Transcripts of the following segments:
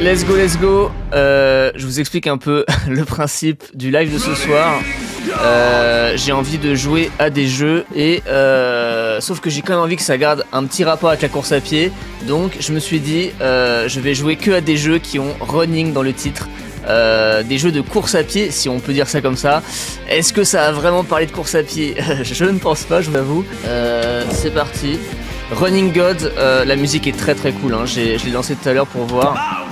let's go. Je vous explique un peu le principe du live de ce soir. J'ai envie de jouer à des jeux et sauf que j'ai quand même envie que ça garde un petit rapport avec la course à pied. Donc je me suis dit je vais jouer que à des jeux qui ont running dans le titre. Des jeux de course à pied, si on peut dire ça comme ça. Est-ce que ça a vraiment parlé de course à pied? Je ne pense pas, je vous avoue. C'est parti. Running God, la musique est très cool, hein. Je l'ai lancé tout à l'heure pour voir.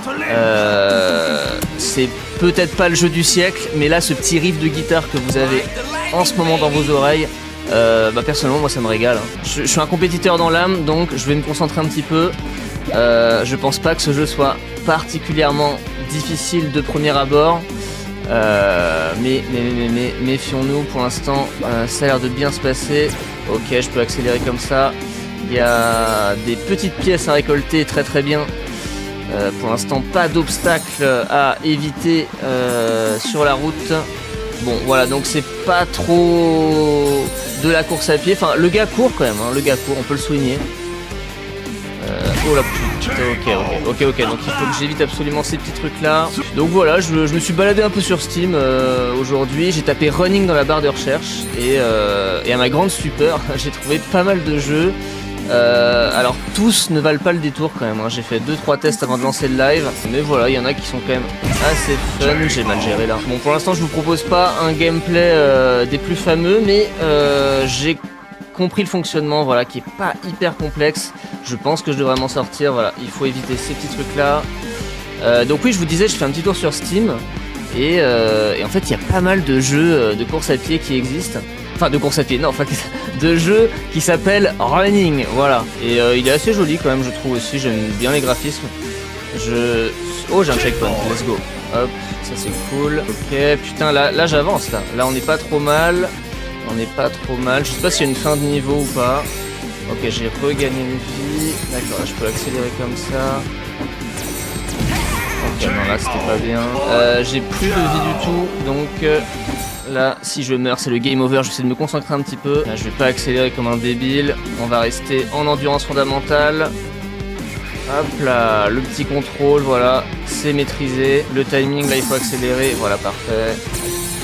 C'est peut-être pas le jeu du siècle, mais là ce petit riff de guitare que vous avez en ce moment dans vos oreilles, personnellement moi ça me régale, hein. Je suis un compétiteur dans l'âme, donc je vais me concentrer un petit peu. Je pense pas que ce jeu soit particulièrement difficile de premier abord, mais méfions-nous pour l'instant. Ça a l'air de bien se passer. Ok, je peux accélérer comme ça. Il y a des petites pièces à récolter très bien. Pour l'instant, pas d'obstacle à éviter sur la route. Bon, voilà, donc c'est pas trop de la course à pied. Enfin, le gars court quand même, hein, le gars court, on peut le souligner. Oh la putain, ok, donc il faut que j'évite absolument ces petits trucs là. Donc voilà, je me suis baladé un peu sur Steam aujourd'hui, j'ai tapé running dans la barre de recherche et à ma grande stupeur, j'ai trouvé pas mal de jeux. Alors tous ne valent pas le détour quand même, hein. J'ai fait 2-3 tests avant de lancer le live, mais voilà, il y en a qui sont quand même assez fun. J'ai mal géré là. Bon, pour l'instant je vous propose pas un gameplay des plus fameux, mais j'ai compris le fonctionnement, voilà, qui est pas hyper complexe. Je pense que je devrais m'en sortir, voilà, il faut éviter ces petits trucs là. Donc oui, je vous disais, je fais un petit tour sur Steam et en fait il y a pas mal de jeux de course à pied qui existent. Enfin de course à pied, non, enfin de jeux qui s'appellent Running, voilà. Et il est assez joli quand même, je trouve aussi, j'aime bien les graphismes. Oh, j'ai un checkpoint, let's go. Hop, ça c'est cool. Ok, putain, là j'avance là. Là on n'est pas trop mal. Je sais pas s'il y a une fin de niveau ou pas. Ok, j'ai regagné une vie. D'accord, là je peux accélérer comme ça. Ok, non, là c'était pas bien. J'ai plus de vie du tout, donc là, si je meurs, c'est le game over. Je vais essayer de me concentrer un petit peu. Là, je vais pas accélérer comme un débile. On va rester en endurance fondamentale. Hop là, le petit contrôle, voilà, c'est maîtrisé. Le timing, là, il faut accélérer. Voilà, parfait.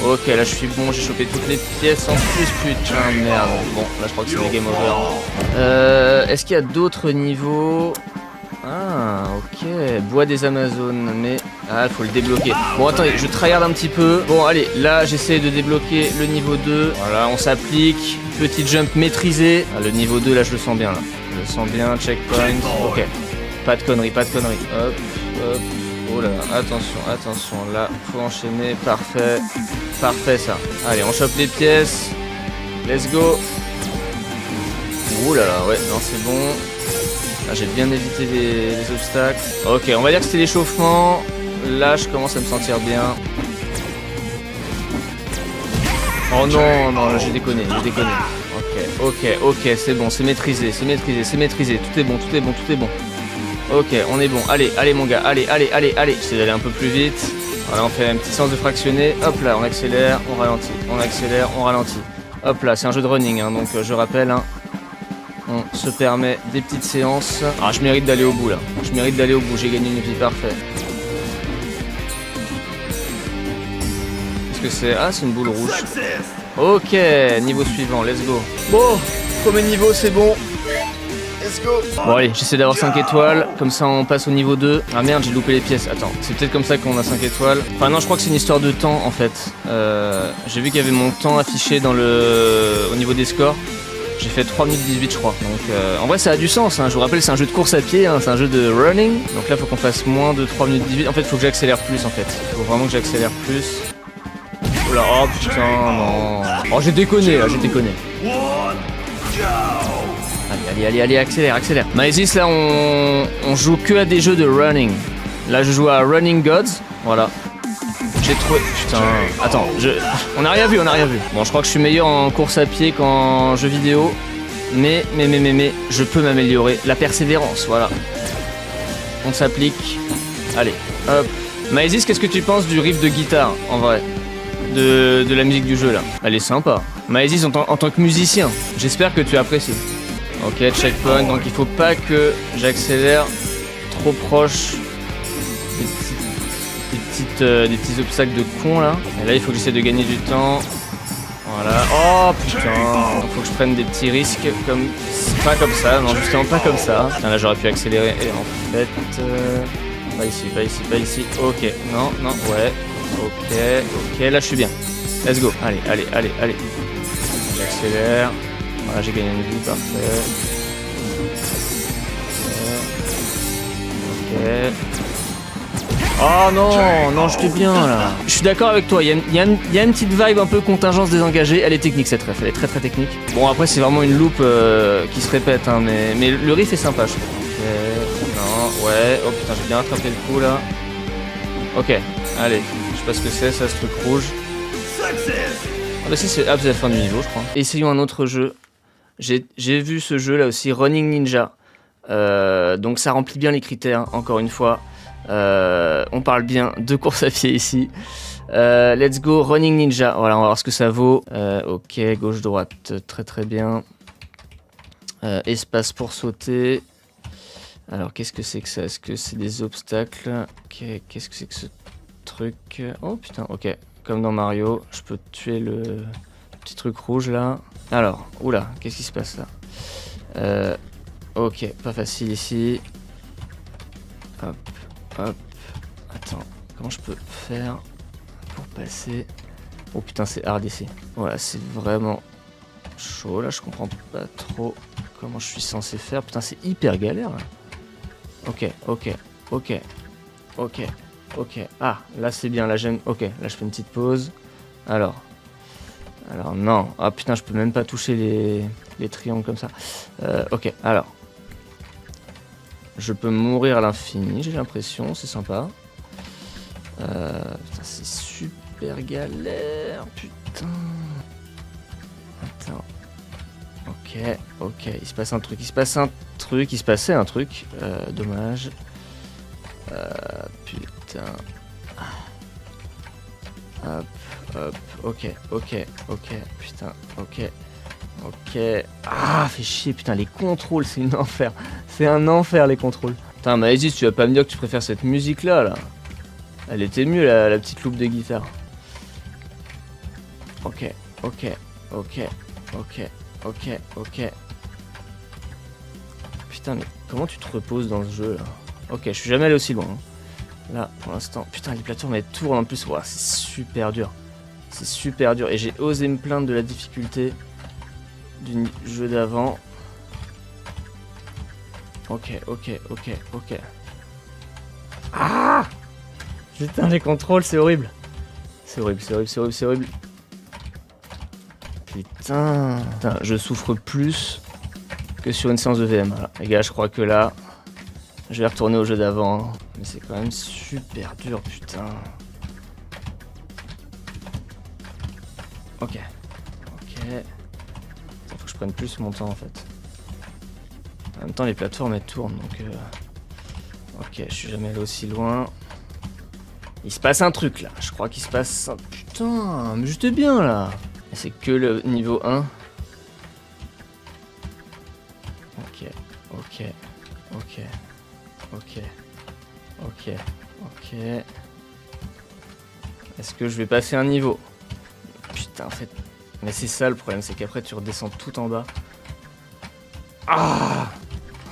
Ok, là, je suis bon. J'ai chopé toutes les pièces en plus. Putain, merde. Bon, là, je crois que c'est le game over. Est-ce qu'il y a d'autres niveaux? Ah, ok, bois des Amazones, mais... Ah, faut le débloquer. Bon, attendez, je tryhard un petit peu. Bon, allez, là, j'essaie de débloquer le niveau 2. Voilà, on s'applique. Petit jump maîtrisé. Ah, le niveau 2, là, je le sens bien, là. Je le sens bien, checkpoint. Ok, pas de conneries. Hop. Oh là, attention, là, faut enchaîner. Parfait, ça. Allez, on chope les pièces. Let's go. Ouh là là, ouais, non, c'est bon. Ah, j'ai bien évité les obstacles. Ok, on va dire que c'était l'échauffement. Là, je commence à me sentir bien. Oh non, j'ai déconné. Ok, c'est bon, c'est maîtrisé. Tout est bon. Ok, on est bon. Allez mon gars, allez. J'essaie d'aller un peu plus vite. Voilà, on fait un petit sens de fractionné. Hop là, on accélère, on ralentit. Hop là, c'est un jeu de running, hein, donc je rappelle, hein. On se permet des petites séances. Ah, je mérite d'aller au bout là. J'ai gagné une vie, parfait. Qu'est-ce que c'est? Ah, c'est une boule rouge. Ok, niveau suivant, let's go. Bon, premier niveau, c'est bon. Let's go. Bon, allez, j'essaie d'avoir 5 étoiles. Comme ça, on passe au niveau 2. Ah merde, j'ai loupé les pièces. Attends, c'est peut-être comme ça qu'on a 5 étoiles. Enfin, non, je crois que c'est une histoire de temps en fait. J'ai vu qu'il y avait mon temps affiché au niveau des scores. J'ai fait 3 minutes 18 je crois, donc en vrai ça a du sens, hein. Je vous rappelle c'est un jeu de course à pied, hein. C'est un jeu de running, donc là faut qu'on fasse moins de 3 minutes 18, en fait faut que j'accélère plus en fait, faut vraiment que j'accélère plus. Oh là, oh putain, non. Oh j'ai déconné. Allez, accélère. Maësys là on joue que à des jeux de running, là je joue à Running Gods, voilà. J'ai trouvé... Putain... Attends, on n'a rien vu. Bon, je crois que je suis meilleur en course à pied qu'en jeu vidéo. Mais, je peux m'améliorer. La persévérance, voilà. On s'applique. Allez, hop. Maësys, qu'est-ce que tu penses du riff de guitare, en vrai? De la musique du jeu, là. Elle est sympa. Maësys, en tant que musicien, j'espère que tu apprécies. Ok, checkpoint. Donc, il faut pas que j'accélère trop proche des petits obstacles de con là. Et là il faut que j'essaie de gagner du temps. Voilà. Oh putain, faut que je prenne des petits risques comme... Pas comme ça, non justement pas comme ça. Putain, là j'aurais pu accélérer et en fait... Pas ici, pas ici, pas ici. Ok, non, non, ouais. Ok, là je suis bien. Let's go. Allez. J'accélère. Voilà, j'ai gagné une vie, parfait. Ok. Oh non, j'étais bien là. Je suis d'accord avec toi, il y a une petite vibe un peu contingence désengagée. Elle est technique cette ref, elle est très technique. Bon après c'est vraiment une loupe qui se répète, hein, mais le riff est sympa je trouve. Ok, non, ouais, oh putain j'ai bien attrapé le coup là. Ok, allez, je sais pas ce que c'est ça, ce truc rouge. Ah bah si c'est la fin du niveau je crois. Essayons un autre jeu. J'ai vu ce jeu là aussi, Running Ninja. Donc ça remplit bien les critères, encore une fois. On parle bien de course à pied ici. Let's go, Running Ninja. Voilà, on va voir ce que ça vaut. Ok, gauche-droite, très bien. Espace pour sauter. Alors, qu'est-ce que c'est que ça? Est-ce que c'est des obstacles? Ok, qu'est-ce que c'est que ce truc? Oh putain, ok. Comme dans Mario, je peux tuer le petit truc rouge là. Alors, oula, qu'est-ce qui se passe là? Ok, pas facile ici. Hop. Attends, comment je peux faire pour passer? Oh putain, c'est hard ici. Voilà, c'est vraiment chaud là, je comprends pas trop comment je suis censé faire. Putain, c'est hyper galère là. Ok. Ah, là c'est bien, là j'aime. Ok, là je fais une petite pause. Alors non. Ah putain, je peux même pas toucher les triangles comme ça. Ok, alors. Je peux mourir à l'infini, j'ai l'impression, c'est sympa. Putain, c'est super galère, putain. Attends. Ok, il se passait un truc. Dommage. Putain. Hop, ok, putain, ok. Ah, fait chier, putain, les contrôles, c'est un enfer. C'est un enfer, les contrôles. Putain, Maësys, tu vas pas me dire que tu préfères cette musique-là, là. Elle était mieux, la petite loupe de guitare. Ok. Putain, mais comment tu te reposes dans ce jeu, là? Ok, je suis jamais allé aussi loin. Hein. Là, pour l'instant. Putain, les plateformes, elles tournent en plus. Ouah, c'est super dur. Et j'ai osé me plaindre de la difficulté du jeu d'avant. Ok. Ah! Putain, les contrôles, c'est horrible. C'est horrible. Putain, je souffre plus que sur une séance de VM. Voilà. Les gars, je crois que là, je vais retourner au jeu d'avant. Mais c'est quand même super dur, putain. Ok. Faut que je prenne plus mon temps en fait. En même temps, les plateformes elles tournent donc. Ok, je suis jamais allé aussi loin. Il se passe un truc là. Je crois qu'il se passe un. Putain, mais j'étais bien là. Et c'est que le niveau 1. Ok. Est-ce que je vais passer un niveau? Putain, en fait. Mais c'est ça le problème, c'est qu'après tu redescends tout en bas. Ah!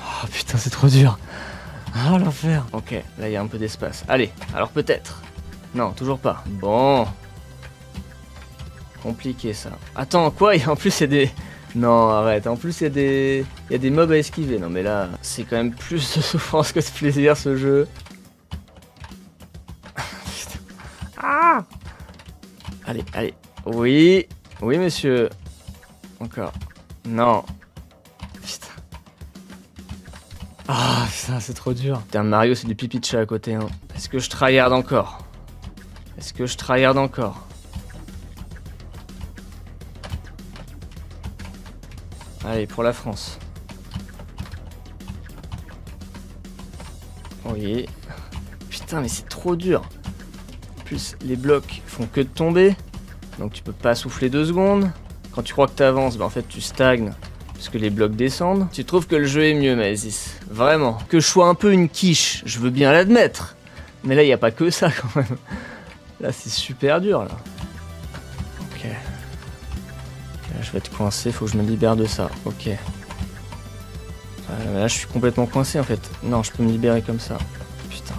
Oh putain, c'est trop dur. Ah, l'enfer. Ok, là il y a un peu d'espace. Allez, alors peut-être. Non, toujours pas. Bon. Compliqué ça. Attends, quoi? En plus il y a des... Non, arrête. En plus il y a des mobs à esquiver. Non mais là, c'est quand même plus de souffrance que de plaisir ce jeu. Ah! Allez. Oui, monsieur. Encore. Non. Putain. Ah, putain, c'est trop dur. Putain, Mario, c'est du pipi de chat à côté, hein. Est-ce que je tryhard encore? Allez, pour la France. Oui. Putain, mais c'est trop dur. En plus, les blocs font que de tomber. Donc tu peux pas souffler 2 secondes. Quand tu crois que t'avances, bah en fait tu stagnes. Parce que les blocs descendent. Tu trouves que le jeu est mieux, Maësys? Vraiment. Que je sois un peu une quiche, je veux bien l'admettre. Mais là, il n'y a pas que ça quand même. Là, c'est super dur là. Ok. Là, je vais être coincé, faut que je me libère de ça. Ok. Là, je suis complètement coincé en fait. Non, je peux me libérer comme ça. Putain.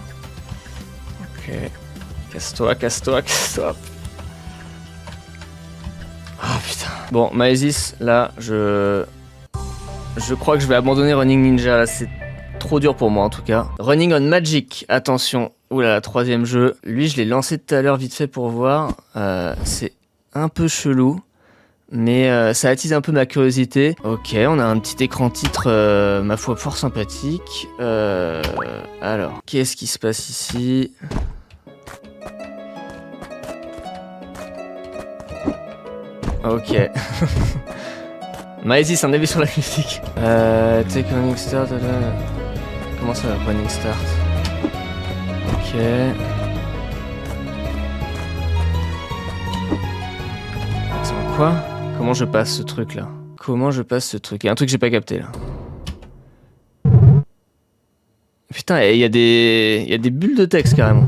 Ok. Casse-toi, casse-toi, casse-toi. Ah putain. Bon, Maesis, là, je crois que je vais abandonner Running Ninja. Là, c'est trop dur pour moi en tout cas. Running on Magic, attention. Oula, troisième jeu. Lui, je l'ai lancé tout à l'heure vite fait pour voir. C'est un peu chelou. Mais ça attise un peu ma curiosité. Ok, on a un petit écran titre, ma foi, fort sympathique. Alors, qu'est-ce qui se passe ici? Ok. Maesis, un avis sur la musique. Take running start. Comment ça va, running start? Ok. Attends, quoi? Comment je passe ce truc là? Comment je passe ce truc? Il y a un truc que j'ai pas capté là. Putain, il y a des bulles de texte carrément.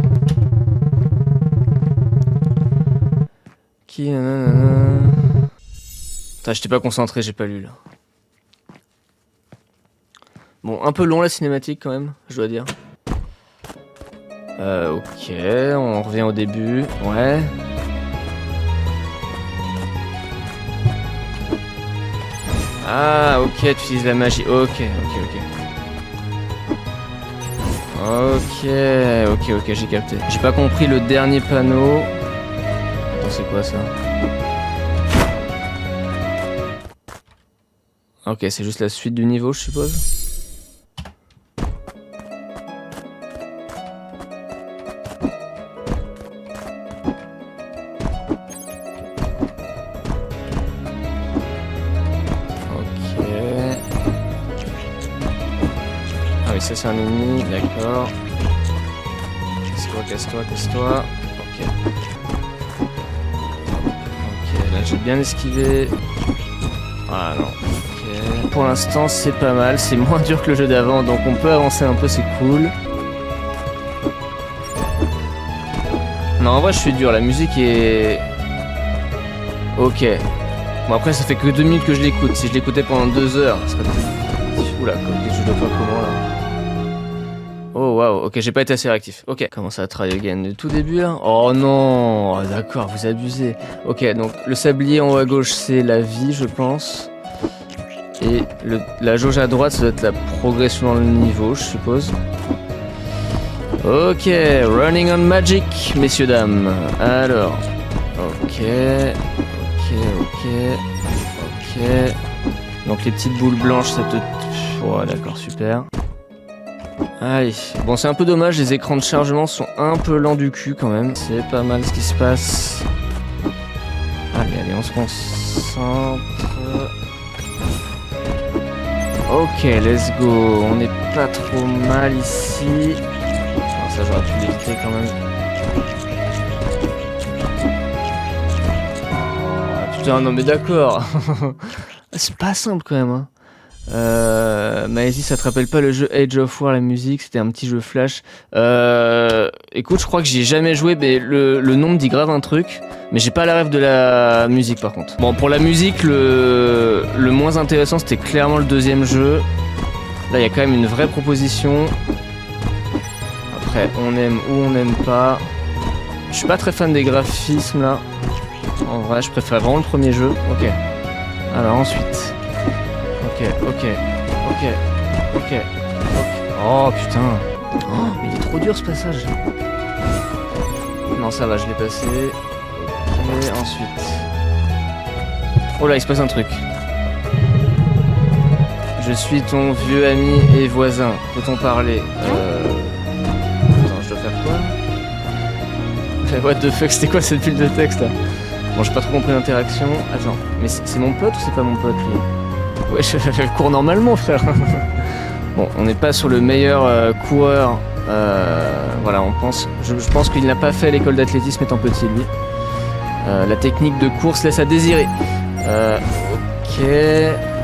Qui Putain, j'étais pas concentré, j'ai pas lu là. Bon, un peu long la cinématique quand même, je dois dire. Ok, on revient au début. Ouais. Ah, ok, tu utilises la magie. Ok. Ok, j'ai capté. J'ai pas compris le dernier panneau. Attends, c'est quoi ça? Ok, c'est juste la suite du niveau, je suppose. Ah oui, ça c'est un ennemi, d'accord. Casse-toi. Ok. Ok, là j'ai bien esquivé. Ah non. Ok. Pour l'instant c'est pas mal, c'est moins dur que le jeu d'avant, donc on peut avancer un peu, c'est cool. Non, en vrai je suis dur, la musique est... Ok. Bon après ça fait que 2 minutes que je l'écoute, si je l'écoutais pendant 2 heures, ça serait plus... Oula, je dois faire comment là? Oh waouh, ok, j'ai pas été assez réactif. Ok, comment ça, try again du tout début là? Oh non, oh, d'accord, vous abusez. Ok, donc le sablier en haut à gauche c'est la vie, je pense. Et la jauge à droite, ça doit être la progression dans le niveau, je suppose. Ok, running on magic, messieurs dames. Alors, ok. Donc les petites boules blanches, ça te... Ouais, d'accord, super. Allez, bon c'est un peu dommage, les écrans de chargement sont un peu lents du cul quand même. C'est pas mal ce qui se passe. Allez, on se concentre. Ok, let's go. On n'est pas trop mal ici. Oh, ça j'aurais pu l'éviter quand même. Oh, putain, non mais d'accord. C'est pas simple quand même, hein. Maesis, ça te rappelle pas le jeu Age of War, la musique? C'était un petit jeu flash. Écoute, je crois que j'y ai jamais joué, mais le nom me dit grave un truc. Mais j'ai pas la rêve de la musique par contre. Bon, pour la musique, le moins intéressant c'était clairement le deuxième jeu. Là, il y a quand même une vraie proposition. Après, on aime ou on n'aime pas. Je suis pas très fan des graphismes là. En vrai, je préfère vraiment le premier jeu. Ok. Alors ensuite. Ok. Oh putain. Oh, mais il est trop dur ce passage. Non, ça va, je l'ai passé. Ok, ensuite. Oh là, il se passe un truc. Je suis ton vieux ami et voisin. Peut-on parler? Attends, je dois faire quoi? What the fuck, c'était quoi cette bulle de texte là? Bon, j'ai pas trop compris l'interaction. Attends, mais c'est mon pote ou c'est pas mon pote lui? Ouais, je cours normalement, frère. Bon, on n'est pas sur le meilleur coureur. Voilà, on pense. Je pense qu'il n'a pas fait l'école d'athlétisme étant petit, lui. La technique de course laisse à désirer. Ok.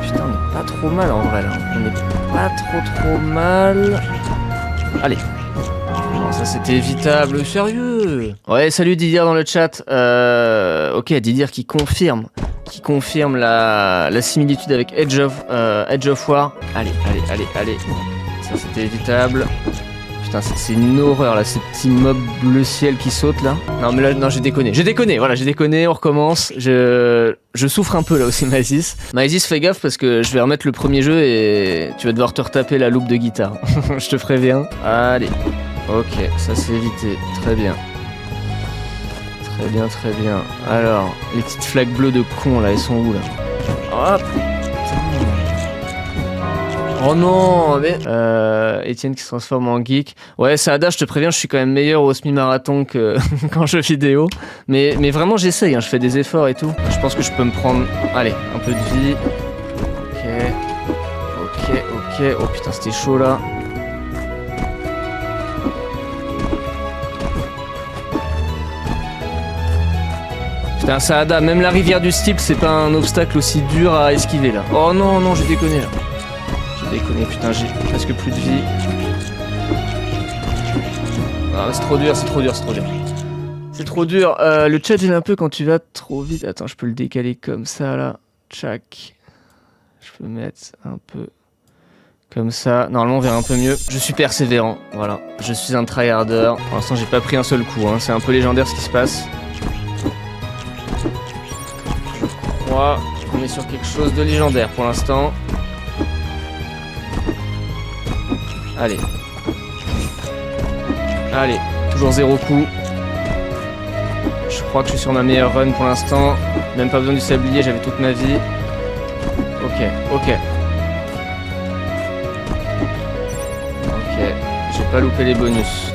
Putain, on n'est pas trop mal en vrai là. On n'est pas trop mal. Allez. Non, Ça c'était évitable, sérieux. Ouais, salut Didier dans le chat. Ok, Didier qui confirme la similitude avec Edge of War. Allez. Ça c'était évitable. Putain, c'est une horreur là, ces petits mobs bleu ciel qui sautent là. Non mais là, non, j'ai déconné, on recommence. Je souffre un peu là aussi, Maësys. Maësys, fais gaffe parce que je vais remettre le premier jeu et tu vas devoir te retaper la loupe de guitare. Je te préviens. Allez, ok, ça c'est évité, très bien. Très bien. Alors, les petites flaques bleues de con là, elles sont où là? Hop. Oh non, mais... Etienne qui se transforme en geek. Ouais, Saada, je te préviens, je suis quand même meilleur au semi-marathon qu'en jeu vidéo. Mais vraiment, j'essaye, hein, je fais des efforts et tout. Je pense que je peux me prendre... Allez, un peu de vie. Ok. Oh putain, c'était chaud là. Putain, Saada, même la rivière du Steep, c'est pas un obstacle aussi dur à esquiver là. Oh non, j'ai déconné là. Putain, j'ai presque plus de vie. Ah, c'est trop dur. C'est trop dur. Le chat gêne un peu quand tu vas trop vite. Attends, je peux le décaler comme ça là. Tchac. Je peux mettre un peu comme ça. Normalement, on verra un peu mieux. Je suis persévérant. Voilà. Je suis un tryharder. Pour l'instant, j'ai pas pris un seul coup. Hein. C'est un peu légendaire ce qui se passe. Je crois qu'on est sur quelque chose de légendaire pour l'instant. Allez, toujours 0 coup. Je crois que je suis sur ma meilleure run pour l'instant. Même pas besoin du sablier, j'avais toute ma vie. Ok, j'ai pas loupé les bonus.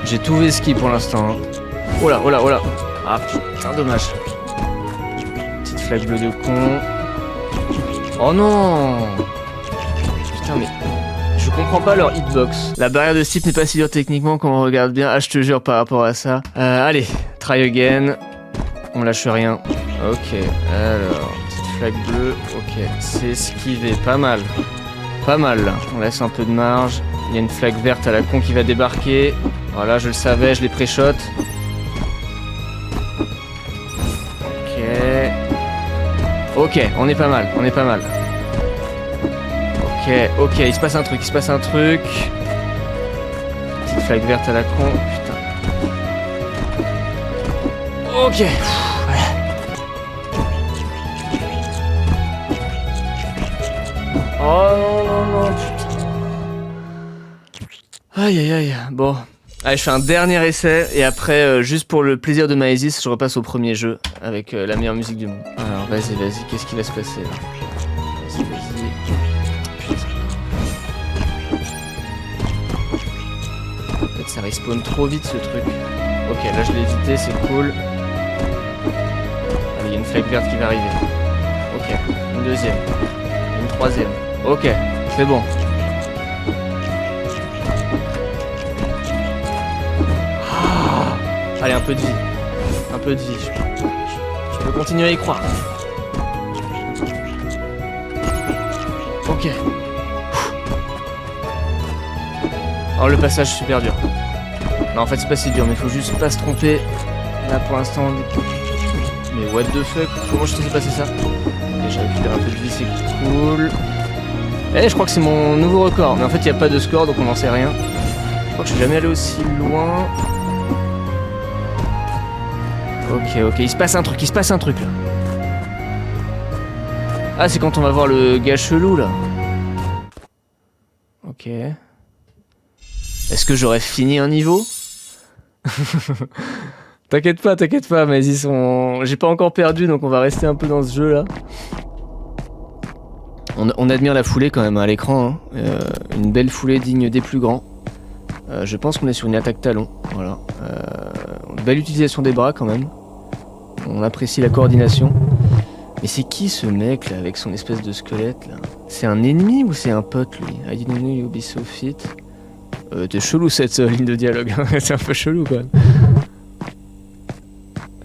J'ai tout vesqui pour l'instant. Hein. Oh là. Ah putain, dommage. Petite flaque bleue de con. Oh non. Putain, mais... Je comprends pas leur hitbox. La barrière de Steep n'est pas si dure techniquement quand on regarde bien. Ah, je te jure par rapport à ça. Allez, try again. On lâche rien. Ok, alors, petite flaque bleue. Ok, c'est esquivé. Pas mal là. On laisse un peu de marge. Il y a une flaque verte à la con qui va débarquer. Voilà, je le savais, je l'ai pré-shot. Ok, on est pas mal. Ok, il se passe un truc. Petite flaque verte à la con, putain. Ok. Oh non, putain. Aïe. Bon. Allez, je fais un dernier essai et après, juste pour le plaisir de Maësys, je repasse au premier jeu avec la meilleure musique du monde. Alors, vas-y, qu'est-ce qui va se passer là? Vas-y. En fait, ça respawn trop vite ce truc. Ok, là je l'ai évité, c'est cool. Allez, il y a une flaque verte qui va arriver. Ok, une deuxième. Une troisième. Ok, c'est bon. Allez, un peu de vie. Je peux continuer à y croire. Ok. Alors le passage super dur. Non, en fait c'est pas si dur, mais faut juste pas se tromper. Là pour l'instant mais what the fuck, comment je te fais passer ça? Ok, j'ai récupéré un peu de vie, c'est cool. Eh, je crois que c'est mon nouveau record, mais en fait il n'y a pas de score donc on n'en sait rien. Je crois que je suis jamais allé aussi loin. Ok, il se passe un truc là. Ah, c'est quand on va voir le gars chelou là. Ok. Est-ce que j'aurais fini un niveau? T'inquiète pas, mais j'ai pas encore perdu, donc on va rester un peu dans ce jeu là. On admire la foulée quand même à l'écran, hein. Une belle foulée digne des plus grands. Je pense qu'on est sur une attaque talon, voilà. Belle utilisation des bras quand même. On apprécie la coordination. Mais c'est qui ce mec là avec son espèce de squelette là? C'est un ennemi ou c'est un pote lui? I didn't know you'd be so fit. T'es chelou cette ligne de dialogue, c'est un peu chelou quand même.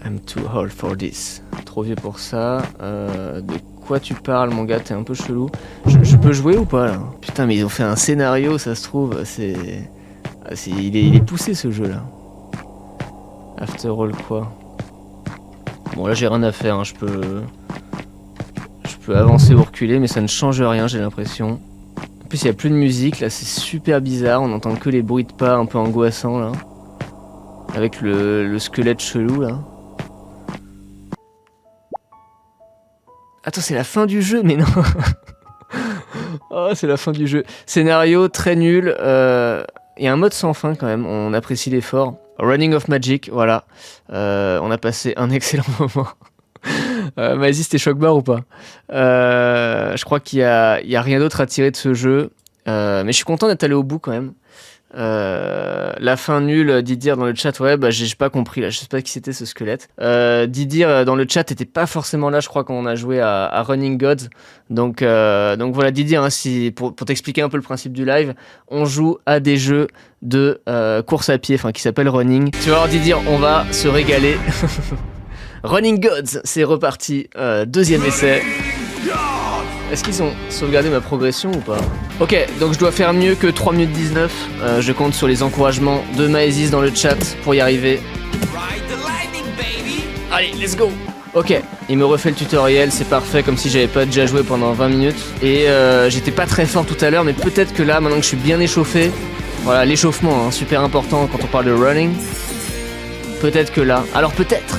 I'm too old for this. Trop vieux pour ça. De quoi tu parles mon gars? T'es un peu chelou. Je peux jouer ou pas là? Putain mais ils ont fait un scénario, ça se trouve, c'est... Ah, il est poussé ce jeu là. After all quoi. Bon là j'ai rien à faire, hein. Je peux avancer ou reculer mais ça ne change rien j'ai l'impression. En plus il n'y a plus de musique là, c'est super bizarre, on n'entend que les bruits de pas un peu angoissants là. Avec le squelette chelou là. Attends c'est la fin du jeu mais non. Oh c'est la fin du jeu. Scénario très nul, il y a un mode sans fin quand même, on apprécie l'effort. Running of Magic, voilà. On a passé un excellent moment. Vas-y, c'était choc-barre ou pas? Je crois qu'il y a rien d'autre à tirer de ce jeu. Mais je suis content d'être allé au bout quand même. La fin nulle, Didier dans le chat, ouais, bah j'ai pas compris là, je sais pas qui c'était ce squelette. Didier dans le chat était pas forcément là, je crois, quand on a joué à Running Gods. Donc voilà, Didier, hein, pour t'expliquer un peu le principe du live, on joue à des jeux de course à pied, enfin qui s'appellent Running. Tu vas voir, Didier, on va se régaler. Running Gods, c'est reparti, deuxième essai. Est-ce qu'ils ont sauvegardé ma progression ou pas? Ok, donc je dois faire mieux que 3 minutes 19. Je compte sur les encouragements de Maëzys dans le chat pour y arriver. Allez, let's go! Ok, il me refait le tutoriel, c'est parfait, comme si j'avais pas déjà joué pendant 20 minutes. Et j'étais pas très fort tout à l'heure, mais peut-être que là, maintenant que je suis bien échauffé, voilà, l'échauffement, hein, super important quand on parle de running. Peut-être que là, alors peut-être!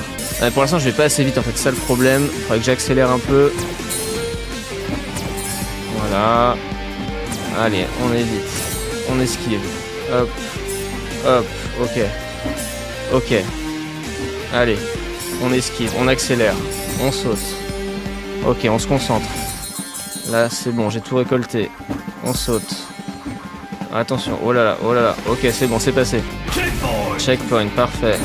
Pour l'instant, je vais pas assez vite en fait, c'est ça le problème. Faudrait que j'accélère un peu. Voilà. Allez, on évite. On esquive. Hop. Hop. Ok. Ok. Allez. On esquive. On accélère. On saute. Ok, on se concentre. Là, c'est bon, j'ai tout récolté. On saute. Attention. Oh là là. Oh là là. Ok, c'est bon, c'est passé. Checkpoint. Parfait.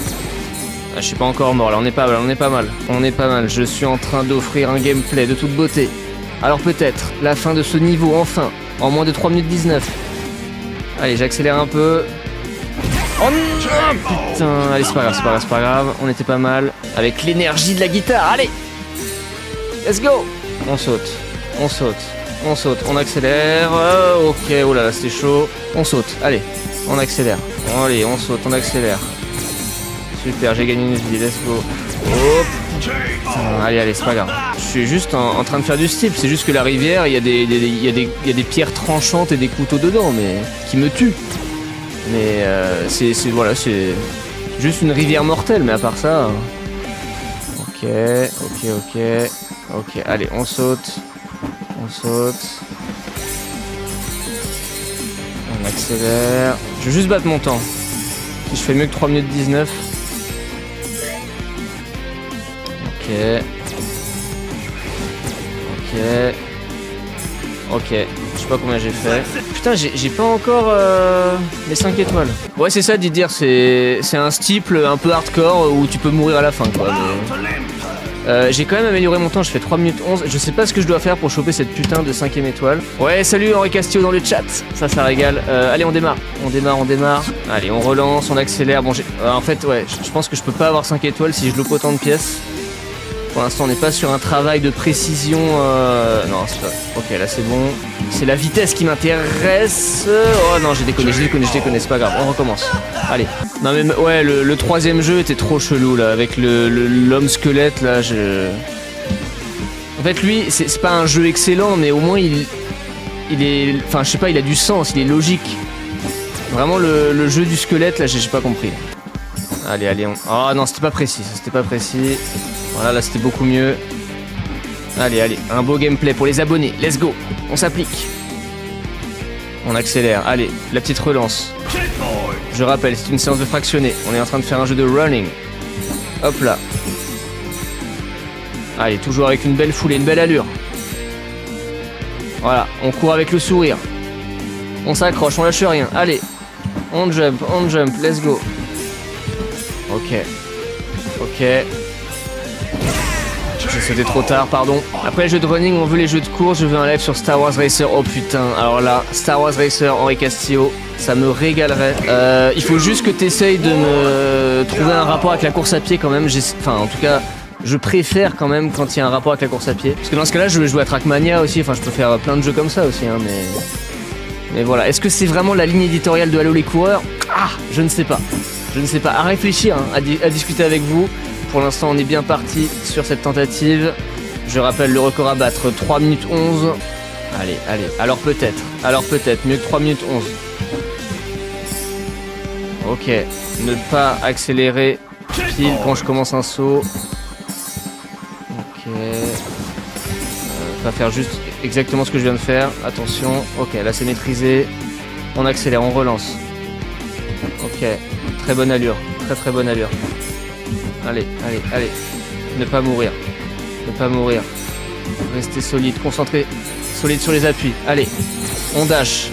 Ah, je suis pas encore mort là. On est pas mal. On est pas mal. On est pas mal. Je suis en train d'offrir un gameplay de toute beauté. Alors peut-être la fin de ce niveau, enfin, en moins de 3 minutes 19. Allez, j'accélère un peu. Oh non, putain, allez, c'est pas grave, c'est pas grave, c'est pas grave. On était pas mal. Avec l'énergie de la guitare, allez. Let's go. On saute, on saute, on saute, on accélère. Ok, oh là là, c'était chaud. On saute, allez, on accélère. Allez, on saute, on accélère. Super, j'ai gagné une vie, let's go. Hop. Allez, allez, c'est pas grave. Je suis juste en train de faire du style. C'est juste que la rivière, il y a des pierres tranchantes et des couteaux dedans, mais qui me tuent. Mais voilà, c'est juste une rivière mortelle. Mais à part ça, ok, ok, ok, ok. Allez, on saute, on saute, on accélère. Je vais juste battre mon temps. Si je fais mieux que 3 minutes 19. Ok. Ok. Ok. Je sais pas combien j'ai fait. Putain, j'ai pas encore les 5 étoiles. Ouais, c'est ça, Didier. C'est un steeple un peu hardcore où tu peux mourir à la fin, quoi. Mais... j'ai quand même amélioré mon temps. Je fais 3 minutes 11. Je sais pas ce que je dois faire pour choper cette putain de 5ème étoile. Ouais, salut Henri Castillo dans le chat. Ça régale. Allez, on démarre. On démarre. Allez, on relance, on accélère. Bon, en fait, ouais, je pense que je peux pas avoir 5 étoiles si je loupe autant de pièces. Pour l'instant, on n'est pas sur un travail de précision. Non, c'est pas. Ok, là c'est bon. C'est la vitesse qui m'intéresse. Oh non, j'ai déconné, c'est pas grave, on recommence. Allez. Non, mais ouais, le 3ème jeu était trop chelou là, avec l'homme squelette là. En fait, lui, c'est pas un jeu excellent, mais au moins il est. Enfin, je sais pas, il a du sens, il est logique. Vraiment, le jeu du squelette là, j'ai pas compris. Allez, on... Oh non, c'était pas précis. Voilà, là c'était beaucoup mieux. Allez, un beau gameplay pour les abonnés. Let's go, on s'applique. On accélère, allez, la petite relance. Je rappelle, c'est une séance de fractionné. On est en train de faire un jeu de running. Hop là. Allez, toujours avec une belle foulée, une belle allure. Voilà, on court avec le sourire. On s'accroche, on lâche rien. Allez, on jump, let's go. Ok. J'ai sauté trop tard, pardon. Après les jeux de running, on veut les jeux de course. Je veux un live sur Star Wars Racer. Oh putain, alors là, Star Wars Racer, Henri Castillo, ça me régalerait. Il faut juste que t'essayes de me trouver un rapport avec la course à pied quand même. Enfin, en tout cas, je préfère quand même quand il y a un rapport avec la course à pied. Parce que dans ce cas-là, je vais jouer à Trackmania aussi. Enfin, je peux faire plein de jeux comme ça aussi, hein, mais voilà. Est-ce que c'est vraiment la ligne éditoriale de Halo les coureurs ? Ah, je ne sais pas. Je ne sais pas. À réfléchir, hein, à discuter avec vous. Pour l'instant, on est bien parti sur cette tentative. Je rappelle le record à battre, 3 minutes 11. Allez, allez. Alors peut-être, mieux que 3 minutes 11. Ok, ne pas accélérer pile quand je commence un saut. Ok. Pas faire juste exactement ce que je viens de faire. Attention. Ok, là c'est maîtrisé. On accélère, on relance. Ok, très bonne allure. Très bonne allure. Allez, allez, allez. Ne pas mourir. Ne pas mourir. Restez solide, concentré. Solide sur les appuis. Allez, on dash.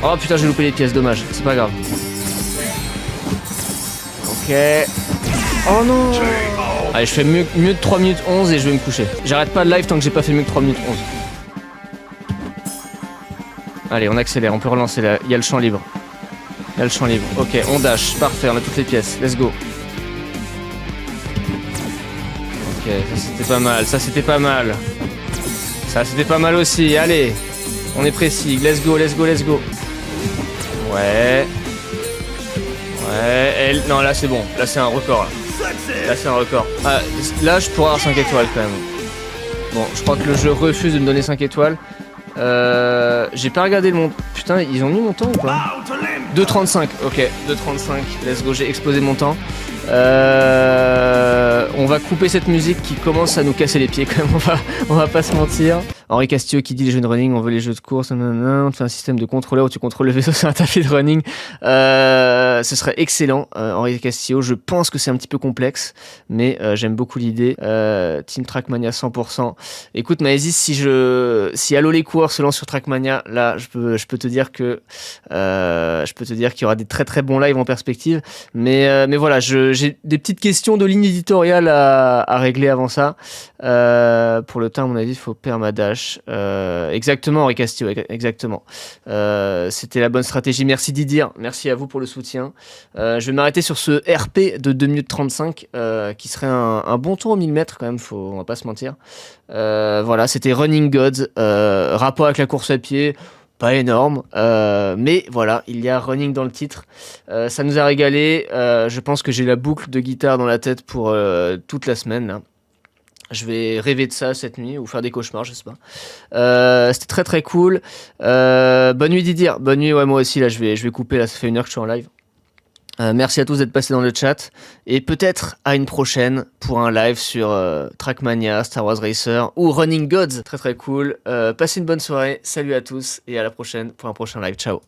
Oh putain, j'ai loupé les pièces, dommage. C'est pas grave. Ok. Oh non. Allez, je fais mieux de 3 minutes 11 et je vais me coucher. J'arrête pas le live tant que j'ai pas fait mieux que 3 minutes 11. Allez, on accélère, on peut relancer là. Il y a le champ libre. Il y a le champ libre. Ok, on dash. Parfait, on a toutes les pièces. Let's go. Ok, ça c'était pas mal. Ça c'était pas mal. Ça c'était pas mal aussi. Allez, on est précis. Let's go, let's go, let's go. Ouais. Ouais. Non, là c'est bon. Là c'est un record. Là c'est un record. Ah, là je pourrais avoir 5 étoiles quand même. Bon, je crois que le jeu refuse de me donner 5 étoiles. J'ai pas regardé le montant. Putain, ils ont mis mon temps ou pas? 2,35. Ok, 2,35. Let's go, j'ai explosé mon temps. On va couper cette musique qui commence à nous casser les pieds quand même, on va pas se mentir. Henri Castillo qui dit les jeux de running, on veut les jeux de course, on fait un système de contrôleur où tu contrôles le vaisseau sur un tapis de running. Ce serait excellent, Henri Castillo. Je pense que c'est un petit peu complexe, mais j'aime beaucoup l'idée. Team Trackmania 100%. Écoute Maëzis, si Allo les coureurs se lance sur Trackmania, là je peux te dire que qu'il y aura des très bons lives en perspective. Mais voilà, j'ai des petites questions de ligne éditoriale à régler avant ça. Pour le temps, à mon avis, il faut permadash. Exactement, Henri Castillo, exactement. C'était la bonne stratégie. Merci Didier, merci à vous pour le soutien. Je vais m'arrêter sur ce RP de 2 minutes 35, qui serait un bon tour au 1000 mètres quand même, on va pas se mentir. Voilà, c'était Running Gods, rapport avec la course à pied. Pas énorme, mais voilà, il y a running dans le titre. Ça nous a régalé. Je pense que j'ai la boucle de guitare dans la tête pour toute la semaine. Là. Je vais rêver de ça cette nuit ou faire des cauchemars, je sais pas. C'était très cool. Bonne nuit Didier. Bonne nuit, ouais, moi aussi. Là, je vais couper. Là, ça fait 1 heure que je suis en live. Merci à tous d'être passés dans le chat et peut-être à une prochaine pour un live sur Trackmania, Star Wars Racer ou Running Gods, très cool. Passez une bonne soirée, salut à tous et à la prochaine pour un prochain live, ciao.